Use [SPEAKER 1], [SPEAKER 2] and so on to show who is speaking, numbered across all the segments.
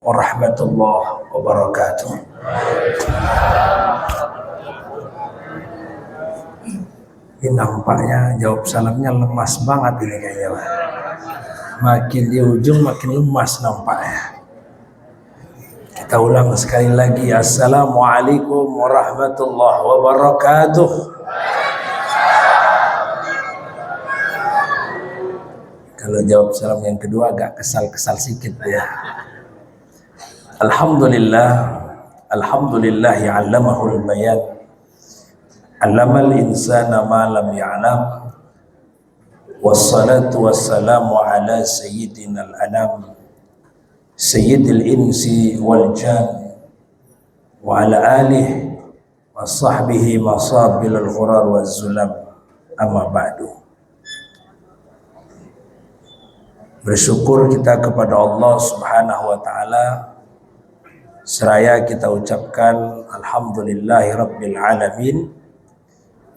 [SPEAKER 1] warahmatullahi wabarakatuh. Ini nampaknya jawab salamnya lemas banget ini kayaknya, Pak. Makin di ujung makin lemas nampaknya. Kita ulang sekali lagi. Assalamualaikum warahmatullahi wabarakatuh. Kalau jawab salam yang kedua agak kesal-kesal sedikit ya. Alhamdulillah ya 'allamahul bayan. 'Allamal insana ma lam ya'lam. Wassalatu wassalamu ala sayyidinal anam. Sayyidil insi wal jan wa ala alihi wa sahbihi masabilul ghurar waz zulam. Amma ba'du. Bersyukur kita kepada Allah Subhanahu wa taala, seraya kita ucapkan alhamdulillahi rabbil alamin.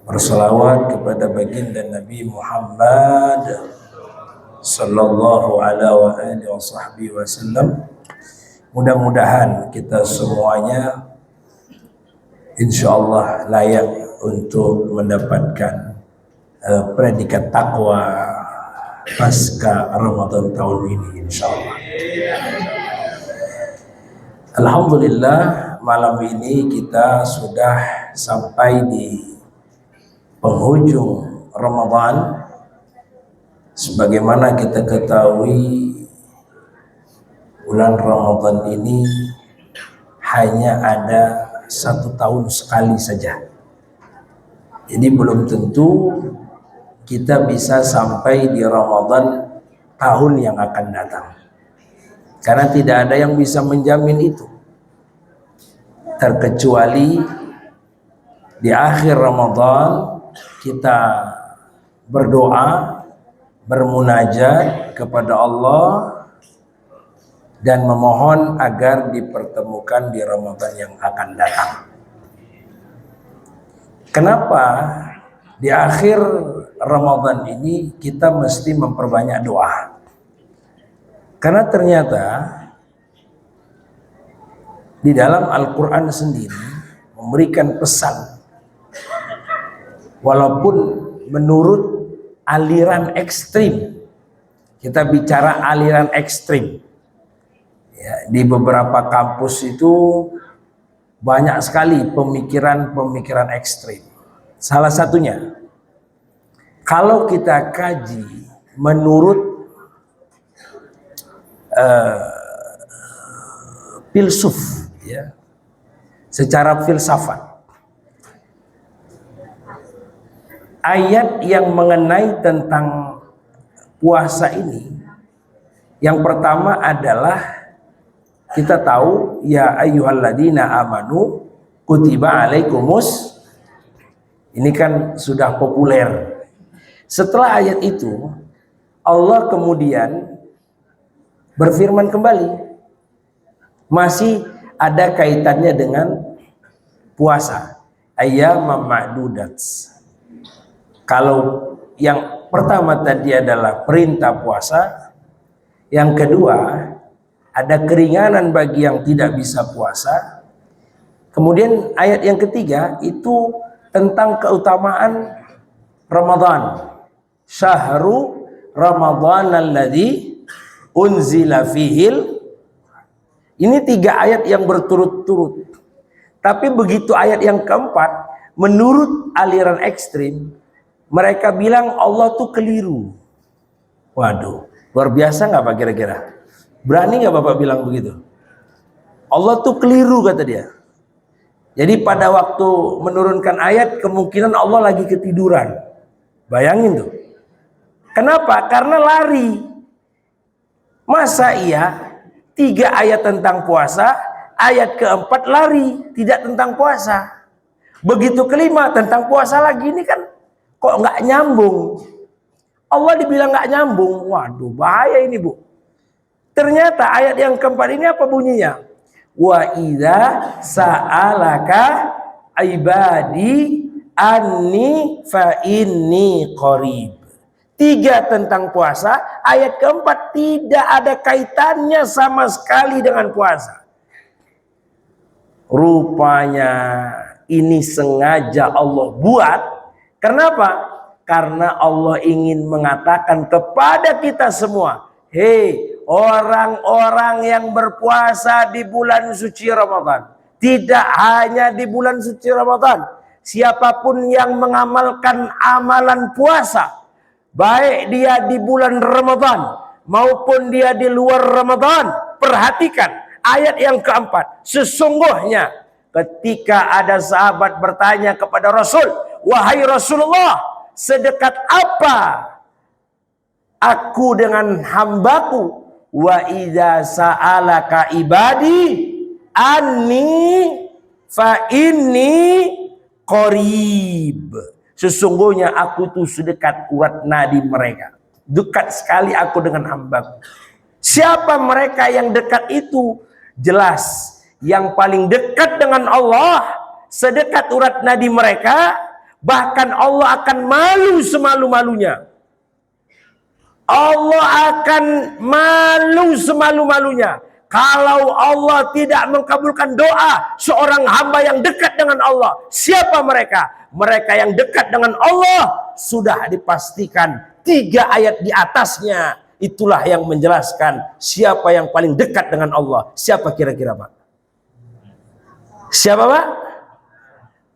[SPEAKER 1] Berselawat kepada baginda Nabi Muhammad sallallahu alaihi wasallam. Mudah-mudahan kita semuanya insyaallah layak untuk mendapatkan predikat takwa pasca Ramadan tahun ini insyaallah. Alhamdulillah, malam ini kita sudah sampai di penghujung Ramadan. Sebagaimana kita ketahui, bulan Ramadan ini hanya ada 1 tahun sekali saja. Jadi belum tentu kita bisa sampai di Ramadan tahun yang akan datang, karena tidak ada yang bisa menjamin itu, terkecuali di akhir Ramadan kita berdoa, bermunajat kepada Allah dan memohon agar dipertemukan di Ramadan yang akan datang. Kenapa di akhir Ramadan ini kita mesti memperbanyak doa? Karena ternyata di dalam Al-Quran sendiri memberikan pesan, walaupun menurut aliran ekstrim, kita bicara aliran ekstrim ya, di beberapa kampus itu banyak sekali pemikiran-pemikiran ekstrim. Salah satunya, kalau kita kaji menurut filsuf ya, secara filsafat, ayat yang mengenai tentang puasa ini, yang pertama adalah kita tahu ya ayyuhalladzina amanu kutiba alaikumus. Ini kan sudah populer. Setelah ayat itu, Allah kemudian berfirman kembali, masih ada kaitannya dengan puasa, ayyamam ma'dudats. Kalau yang pertama tadi adalah perintah puasa, yang kedua ada keringanan bagi yang tidak bisa puasa. Kemudian ayat yang ketiga itu tentang keutamaan Ramadan. Syahru Ramadan alladzi unzila fihil. Ini 3 ayat yang berturut-turut. Tapi begitu ayat yang keempat, menurut aliran ekstrim, mereka bilang Allah tuh keliru. Waduh, luar biasa nggak Pak kira-kira? Berani nggak Bapak bilang begitu? Allah tuh keliru kata dia. Jadi pada waktu menurunkan ayat, kemungkinan Allah lagi ketiduran. Bayangin tuh. Kenapa? Karena lari. Masa iya 3 ayat tentang puasa, ayat keempat lari, tidak tentang puasa. Begitu kelima tentang puasa lagi, ini kan kok nggak nyambung. Allah dibilang nggak nyambung. Waduh, bahaya ini Bu. Ternyata ayat yang keempat ini apa bunyinya? Wa idza sa'alaka ibadi anni fa inni qarib. 3 tentang puasa, ayat keempat tidak ada kaitannya sama sekali dengan puasa. Rupanya ini sengaja Allah buat. Kenapa? Karena Allah ingin mengatakan kepada kita semua, hei orang-orang yang berpuasa di bulan suci Ramadan, tidak hanya di bulan suci Ramadan, siapapun yang mengamalkan amalan puasa, baik dia di bulan Ramadan maupun dia di luar Ramadan. Perhatikan ayat yang keempat. Sesungguhnya ketika ada sahabat bertanya kepada Rasul, wahai Rasulullah, sedekat apa aku dengan hambaku? Wa idza sa'alaka ibadi anni fa inni qarib. Sesungguhnya aku tuh sedekat urat nadi mereka. Dekat sekali aku dengan hambaku. Siapa mereka yang dekat itu? Jelas, yang paling dekat dengan Allah, sedekat urat nadi mereka. Bahkan Allah akan malu semalu-malunya. Allah akan malu semalu-malunya kalau Allah tidak mengkabulkan doa seorang hamba yang dekat dengan Allah. Siapa mereka? Mereka yang dekat dengan Allah sudah dipastikan 3 ayat di atasnya. Itulah yang menjelaskan siapa yang paling dekat dengan Allah. Siapa kira-kira, Pak? Siapa, Pak?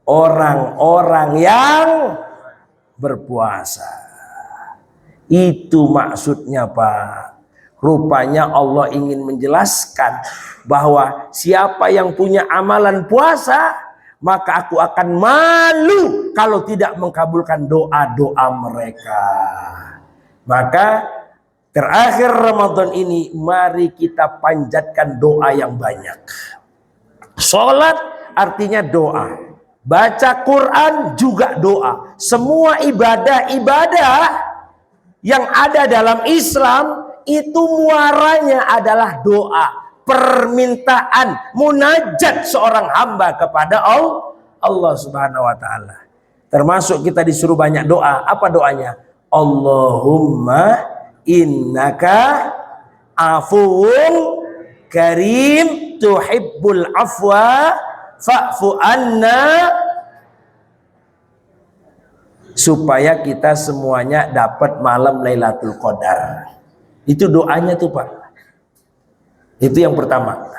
[SPEAKER 1] Orang-orang yang berpuasa. Itu maksudnya, Pak. Rupanya Allah ingin menjelaskan bahwa siapa yang punya amalan puasa, maka aku akan malu kalau tidak mengkabulkan doa-doa mereka. Maka terakhir Ramadan ini, mari kita panjatkan doa yang banyak. Sholat artinya doa. Baca Quran juga doa. Semua ibadah-ibadah yang ada dalam Islam itu muaranya adalah doa. Permintaan, munajat seorang hamba kepada Allah Subhanahu wa ta'ala. Termasuk kita disuruh banyak doa. Apa doanya? Allahumma innaka afuwun karim tuhibbul afwa fa'fu anna. Supaya kita semuanya dapat malam Lailatul Qadar. Itu doanya tuh, Pak. Itu yang pertama.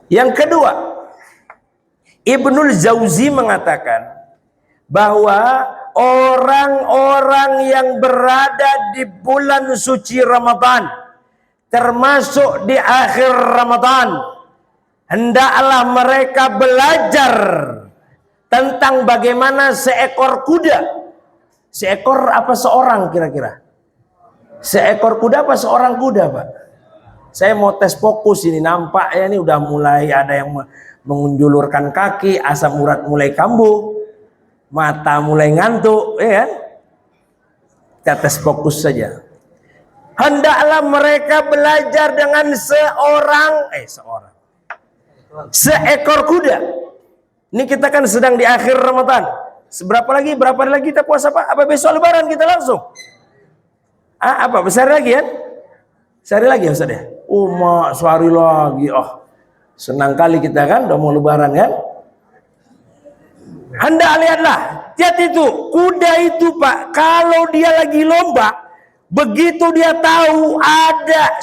[SPEAKER 1] Yang kedua, Ibnul Jauzi mengatakan bahwa orang-orang yang berada di bulan suci Ramadan, termasuk di akhir Ramadan, hendaklah mereka belajar tentang bagaimana seekor kuda. Seekor apa seorang kira-kira? Seekor kuda apa seorang kuda, Pak? Saya mau tes fokus ini, nampaknya ini udah mulai ada yang mengunjulurkan kaki, asam urat mulai kambuh, mata mulai ngantuk, ya kan? Kita tes fokus saja. Hendaklah mereka belajar dengan seekor kuda. Ini kita kan sedang di akhir Ramadan. Berapa hari lagi kita puasa, Pak? Apa besok Lebaran kita langsung? Apa besar lagi kan? Sehari lagi ya Ustaz ya? Mak, sehari lagi. Oh, senang kali kita kan, udah mau Lebaran kan? Anda lihatlah, lihat itu, kuda itu, Pak, kalau dia lagi lomba, begitu dia tahu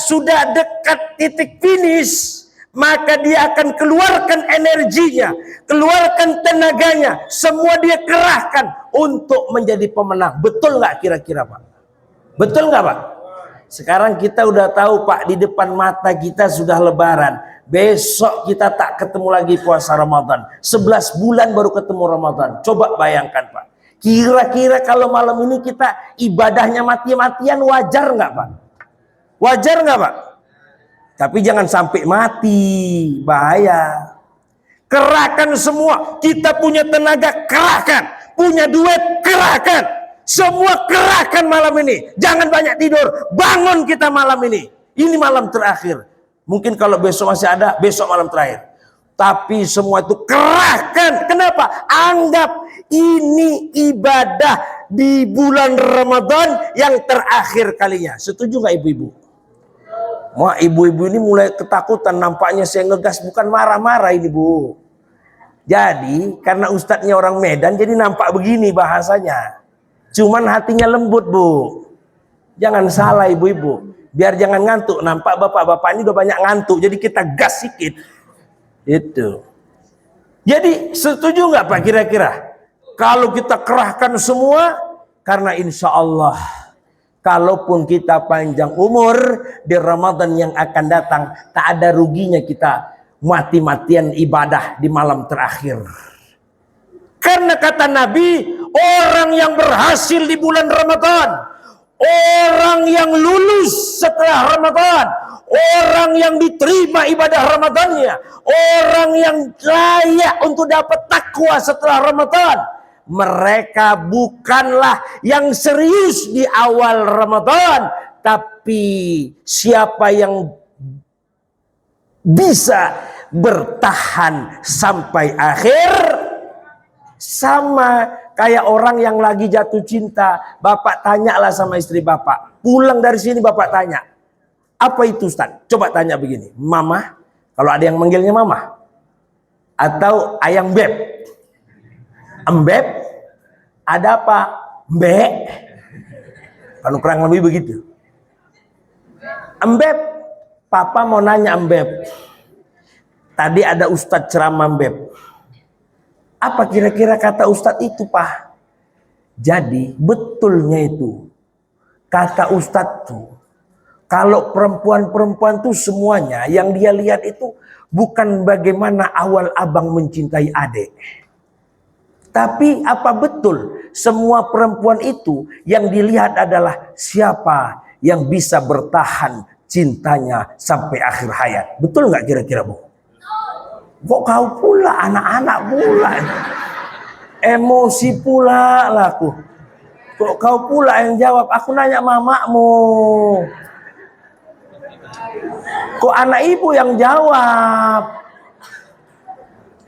[SPEAKER 1] sudah dekat titik finish, maka dia akan keluarkan energinya, keluarkan tenaganya, semua dia kerahkan untuk menjadi pemenang. Betul nggak kira-kira, Pak? Betul nggak, Pak? Sekarang kita udah tahu, Pak, di depan mata kita sudah Lebaran. Besok kita tak ketemu lagi puasa Ramadan. 11 bulan baru ketemu Ramadan. Coba bayangkan, Pak. Kira-kira kalau malam ini kita ibadahnya mati-matian, wajar nggak, Pak? Wajar nggak, Pak? Tapi jangan sampai mati, bahaya. Kerahkan semua. Kita punya tenaga, kerahkan. Punya duit, kerahkan. Semua kerahkan malam ini. Jangan banyak tidur. Bangun kita malam ini. Ini malam terakhir. Mungkin kalau besok masih ada, besok malam terakhir. Tapi semua itu kerahkan. Kenapa? Anggap ini ibadah di bulan Ramadan yang terakhir kalinya. Setuju nggak ibu-ibu? Wah, ibu-ibu ini mulai ketakutan, nampaknya saya ngegas, bukan marah-marah ini Bu. Jadi karena ustadznya orang Medan jadi nampak begini bahasanya. Cuman hatinya lembut Bu. Jangan salah ibu-ibu. Biar jangan ngantuk. Nampak bapak-bapak ini udah banyak ngantuk. Jadi kita gas sedikit. Itu. Jadi setuju nggak Pak kira-kira? Kalau kita kerahkan semua, karena insya Allah, kalaupun kita panjang umur di Ramadan yang akan datang, tak ada ruginya kita mati-matian ibadah di malam terakhir. Karena kata Nabi, orang yang berhasil di bulan Ramadan, orang yang lulus setelah Ramadan, orang yang diterima ibadah Ramadannya, orang yang layak untuk dapat takwa setelah Ramadan, mereka bukanlah yang serius di awal Ramadan, tapi siapa yang bisa bertahan sampai akhir, sama kayak orang yang lagi jatuh cinta. Bapak tanyalah sama istri bapak, pulang dari sini bapak tanya, apa itu Ustaz? Coba tanya begini, Mama, kalau ada yang manggilnya Mama, atau Ayang Beb, Embeb, ada apa? Mbek, kalau kurang lebih begitu. Embeb, Papa mau nanya Embeb, tadi ada Ustadz ceramah Embeb, apa kira-kira kata Ustadz itu Pak? Jadi betulnya itu kata Ustadz tuh, kalau perempuan-perempuan tuh semuanya yang dia lihat itu bukan bagaimana awal abang mencintai adik, tapi apa betul semua perempuan itu yang dilihat adalah siapa yang bisa bertahan cintanya sampai akhir hayat. Betul nggak kira-kira Bu? Kok kau pula, anak-anak pula, emosi pula laku. Kok kau pula yang jawab? Aku nanya mamamu. Kok anak ibu yang jawab?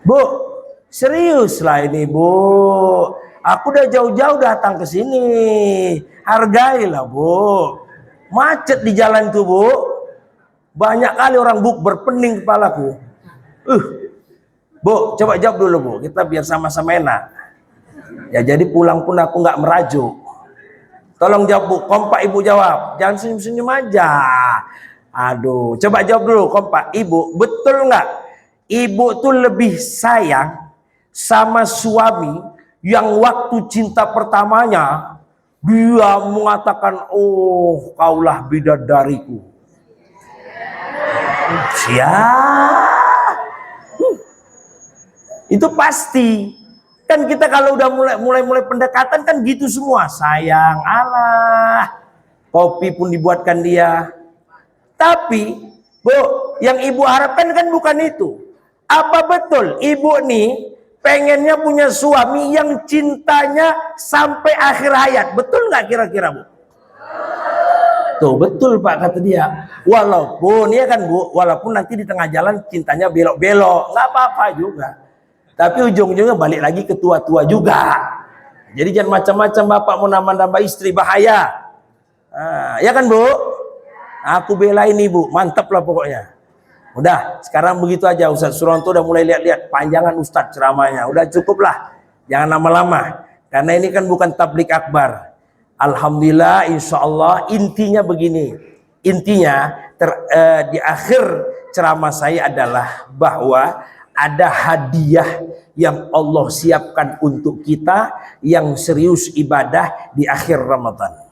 [SPEAKER 1] Bu, serius lah ini Bu. Aku udah jauh-jauh datang ke sini. Hargailah Bu. Macet di jalan tuh Bu. Banyak kali orang berpening kepalaku. Bu, coba jawab dulu Bu, kita biar sama-sama enak. Ya jadi pulang pun aku nggak merajuk. Tolong jawab Bu, kompak Ibu jawab, jangan senyum-senyum aja. Aduh, coba jawab dulu kompak. Ibu, betul nggak? Ibu tuh lebih sayang sama suami yang waktu cinta pertamanya dia mengatakan, oh kaulah bidadariku. Siap. Itu pasti. Kan kita kalau udah mulai pendekatan kan gitu semua. Sayang, Allah. Kopi pun dibuatkan dia. Tapi, Bu, yang ibu harapkan kan bukan itu. Apa betul ibu nih pengennya punya suami yang cintanya sampai akhir hayat? Betul nggak kira-kira Bu? Tuh betul Pak kata dia. Walaupun ya kan Bu, walaupun nanti di tengah jalan cintanya belok-belok, nggak apa-apa juga. Tapi ujung-ujungnya balik lagi ke tua-tua juga. Jadi jangan macam-macam bapak mau nambah-nambah istri, bahaya. Nah, ya kan Bu? Aku belain ibu, mantap lah pokoknya. Udah, sekarang begitu aja. Ustaz Suronto udah mulai lihat-lihat panjangan Ustaz ceramahnya. Udah cukup lah, jangan lama-lama. Karena ini kan bukan tablik akbar. Alhamdulillah, insya Allah intinya begini. Intinya di akhir ceramah saya adalah bahwa ada hadiah yang Allah siapkan untuk kita yang serius ibadah di akhir Ramadan.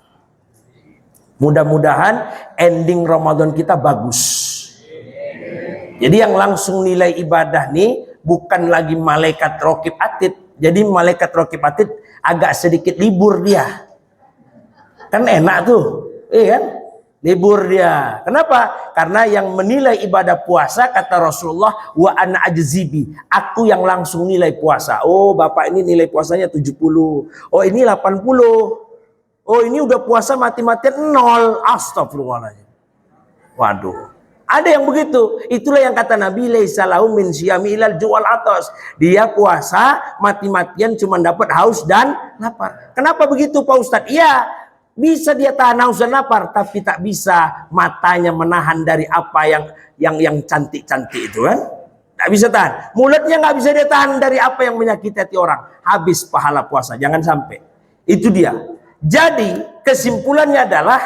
[SPEAKER 1] Mudah-mudahan ending Ramadan kita bagus. Jadi yang langsung nilai ibadah nih bukan lagi malaikat raqib atid. Jadi malaikat raqib atid agak sedikit libur dia. Kan enak tuh, iya kan? Libur dia. Kenapa? Karena yang menilai ibadah puasa kata Rasulullah, wa ana ajzibi, aku yang langsung nilai puasa. Oh, Bapak ini nilai puasanya 70. Oh, ini 80. Oh, ini udah puasa mati-matian 0. Astagfirullahaladzim. Waduh. Ada yang begitu. Itulah yang kata Nabi, laisa lahu min syiyami ilal ju'al atas. Dia puasa mati-matian cuma dapat haus dan lapar. Kenapa begitu Pak Ustadz? Iya, bisa dia tahan haus dan lapar, tapi tak bisa matanya menahan dari apa yang cantik-cantik itu kan. Tak bisa tahan. Mulutnya nggak bisa dia tahan dari apa yang menyakiti hati orang. Habis pahala puasa. Jangan sampai. Itu dia. Jadi kesimpulannya adalah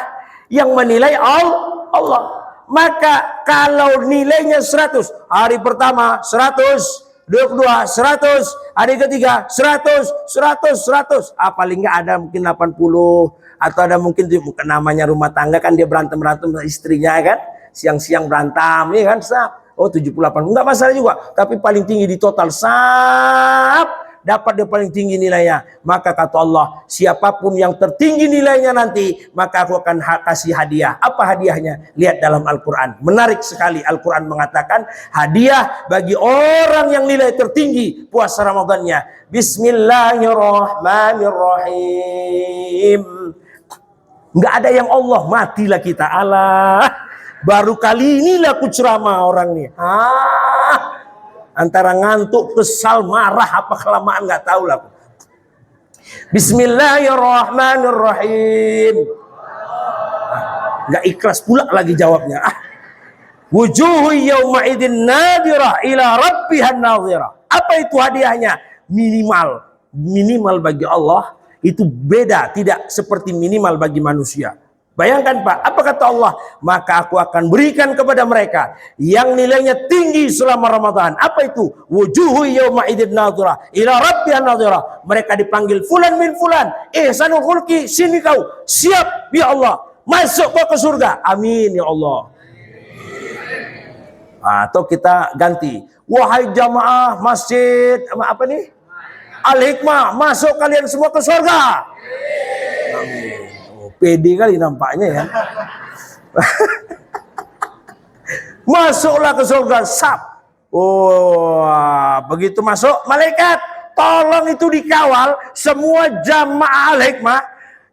[SPEAKER 1] yang menilai Allah. Maka kalau nilainya 100, hari pertama 100, 22, 100, hari ketiga 100, 100, 100. Paling nggak ada mungkin 80, atau ada mungkin namanya rumah tangga kan, dia berantem sama istrinya kan. Siang-siang berantem, ya kan, 78. Enggak masalah juga, tapi paling tinggi di total dapat dia paling tinggi nilainya. Maka kata Allah, siapapun yang tertinggi nilainya nanti, maka aku akan kasih hadiah. Apa hadiahnya? Lihat dalam Al-Quran. Menarik sekali, Al-Quran mengatakan hadiah bagi orang yang nilai tertinggi puasa Ramadannya. Bismillahirrahmanirrahim. Nggak ada yang Allah, matilah kita. Allah, baru kali inilah aku ceramah orang nih. Antara ngantuk, kesal, marah, apa kelamaan nggak tahu lah. Bismillahirrahmanirrahim. Nggak ikhlas pula lagi jawabnya. Wujuhu yawma idin nadirah ila rabbihan nadhirah. Apa itu hadiahnya? Minimal bagi Allah itu beda, tidak seperti minimal bagi manusia. Bayangkan Pak, apa kata Allah? Maka aku akan berikan kepada mereka yang nilainya tinggi selama Ramadan. Apa itu? Wujuhu yawma idin nadhirah ila rabbihan nadhirah. Mereka dipanggil fulan min fulan, ihsanul khulqi, sini kau, siap ya Allah, masuk kau ke surga. Amin ya Allah. Atau kita ganti, wahai jamaah masjid apa nih? Al-Hikmah, masuk kalian semua ke surga. Amin. Pede kali nampaknya ya. Masuklah ke surga, sap. Begitu masuk, malaikat tolong itu dikawal semua jamaah Al-Hikmah,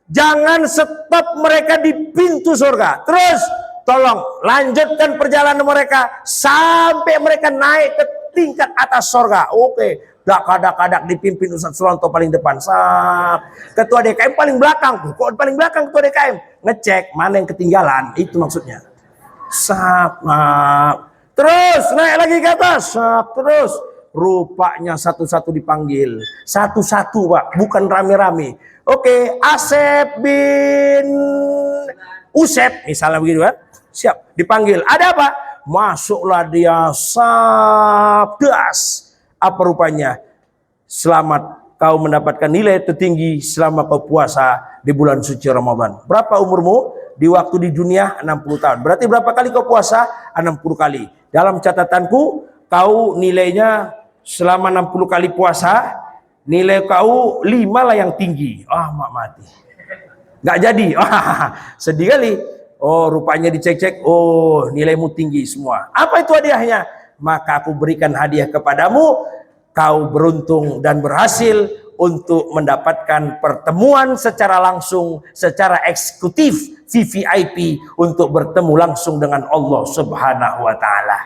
[SPEAKER 1] jangan stop mereka di pintu surga. Terus tolong lanjutkan perjalanan mereka sampai mereka naik ke tingkat atas surga. Oke. Kadak dipimpin Ustaz Suranto paling depan. Ketua DKM paling belakang. Kok paling belakang ketua DKM? Ngecek mana yang ketinggalan. Itu maksudnya. Terus naik lagi ke atas. Terus rupanya satu-satu dipanggil. Satu-satu Pak, bukan rame-rame. Oke, Asep bin Usep misalnya begitu kan. Siap, dipanggil. Ada apa? Masuklah dia, sabdas. Apa rupanya? Selamat, kau mendapatkan nilai tertinggi selama kau puasa di bulan suci Ramadan. Berapa umurmu? Di waktu di dunia 60 tahun. Berarti berapa kali kau puasa? 60 kali. Dalam catatanku, kau nilainya selama 60 kali puasa, nilai kau 5 lah yang tinggi. Mak mati. Nggak jadi. Sedih kali. Rupanya dicek-cek. Nilaimu tinggi semua. Apa itu hadiahnya? Maka aku berikan hadiah kepadamu, kau beruntung dan berhasil untuk mendapatkan pertemuan secara langsung, secara eksekutif, VVIP, untuk bertemu langsung dengan Allah Subhanahu wa Ta'ala.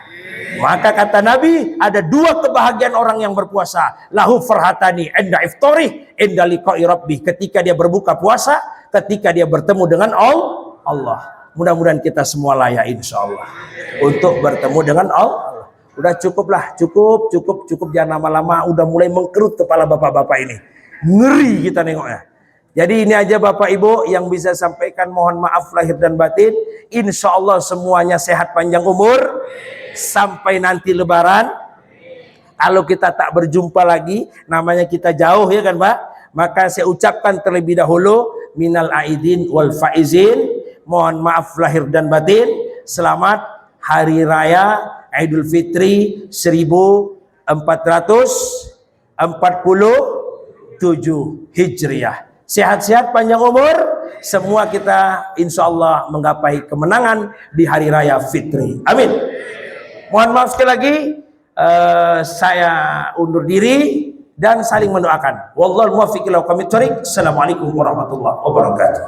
[SPEAKER 1] Maka kata Nabi, ada 2 kebahagiaan orang yang berpuasa. Lahu farhatani inda iftarih inda liqa'i rabbih. Ketika dia berbuka puasa, ketika dia bertemu dengan Allah. Mudah-mudahan kita semua layak insya Allah untuk bertemu dengan Allah. Udah cukuplah, cukup, jangan lama-lama, udah mulai mengkerut kepala bapak-bapak ini. Ngeri kita nengoknya. Jadi ini aja Bapak Ibu yang bisa sampaikan, mohon maaf lahir dan batin. Insya Allah semuanya sehat panjang umur. Sampai nanti Lebaran. Kalau kita tak berjumpa lagi, namanya kita jauh ya kan Pak. Maka saya ucapkan terlebih dahulu, minal aidin wal faizin. Mohon maaf lahir dan batin. Selamat Hari Raya Idul Fitri 1447 Hijriah. Sehat-sehat panjang umur. Semua kita insya Allah menggapai kemenangan di Hari Raya Fitri. Amin. Mohon maaf sekali lagi. Saya undur diri dan saling mendoakan. Wallahul muwaffiq ila aqwamit thoriq. Assalamualaikum warahmatullahi wabarakatuh.